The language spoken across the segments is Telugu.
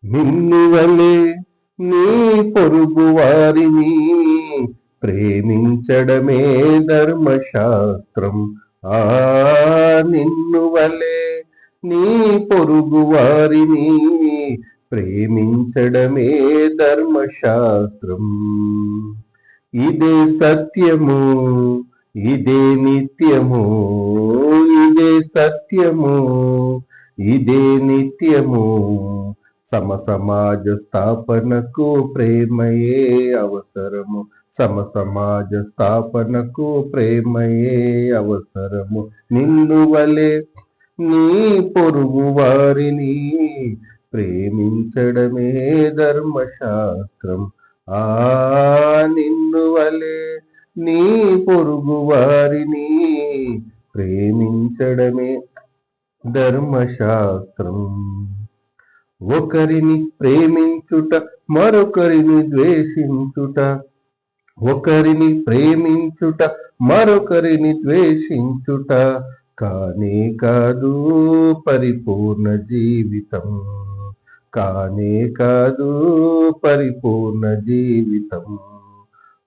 నిన్ను వలె నీ పొరుగు వారిని ప్రేమించడమే ధర్మశాస్త్రం. ఆ నిన్ను వలె నీ పొరుగు వారిని ప్రేమించడమే ధర్మశాస్త్రం. ఇదే సత్యము, ఇదే నిత్యము, ఇదే సత్యము, ఇదే నిత్యము. సమాజ స్థాపనకు ప్రేమయే అవసరము. సమాజ స్థాపనకు ప్రేమయే అవసరము. నిన్ను వలె నీ పొరుగు వారిని ప్రేమించడమే ధర్మశాస్త్రం. ఆ నిన్ను వలె నీ పొరుగు వారిని ప్రేమించడమే ధర్మశాస్త్రం. ఒకరిని ప్రేమించుట మరొకరిని ద్వేషించుట, ఒకరిని ప్రేమించుట మరొకరిని ద్వేషించుట కానే కాదు పరిపూర్ణ జీవితం. కానే కాదు పరిపూర్ణ జీవితం.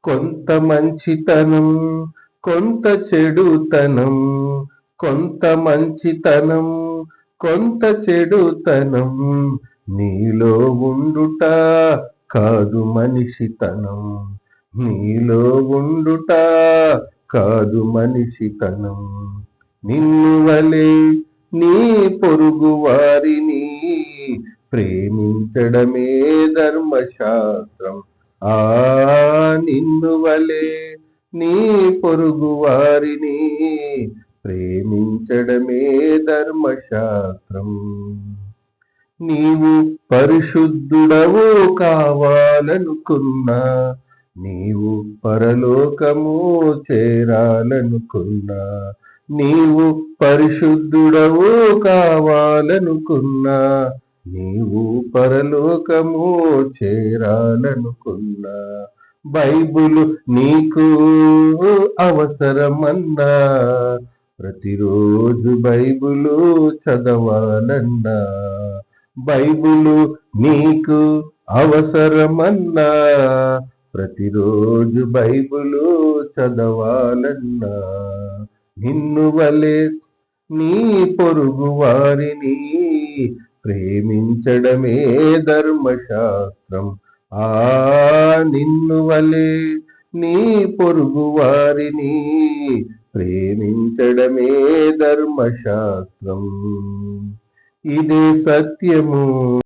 కొంత మంచితనం, కొంత చెడుతనం, కొంత మంచితనం, కొంత చెడుతనం నీలో ఉండుట కాదు మనిషితనం. నీలో ఉండుట కాదు మనిషితనం. నిన్ను వలె నీ పొరుగు వారిని ప్రేమించడమే ధర్మశాస్త్రం. ఆ నిన్ను వలె నీ పొరుగు వారిని ప్రేమించడమే ధర్మశాస్త్రం. నీవు పరిశుద్ధుడవు కావాలనుకున్నా, నీవు పరలోకము చేరాలనుకున్నా, నీవు పరిశుద్ధుడవు కావాలనుకున్నా, నీవు పరలోకము చేరాలనుకున్నా, బైబిలు నీకు అవసరమన్నా, ప్రతిరోజు బైబిలు చదవాలన్నా, బైబిలు నీకు అవసరమన్నా, ప్రతిరోజు బైబిలు చదవాలన్నా, నిన్ను వలె నీ పొరుగు వారిని ప్రేమించడమే ధర్మశాస్త్రం. ఆ నిన్ను వలె నీ పొరుగు వారిని ప్రేమించడమే ధర్మశాస్త్రం. ఇదే సత్యము.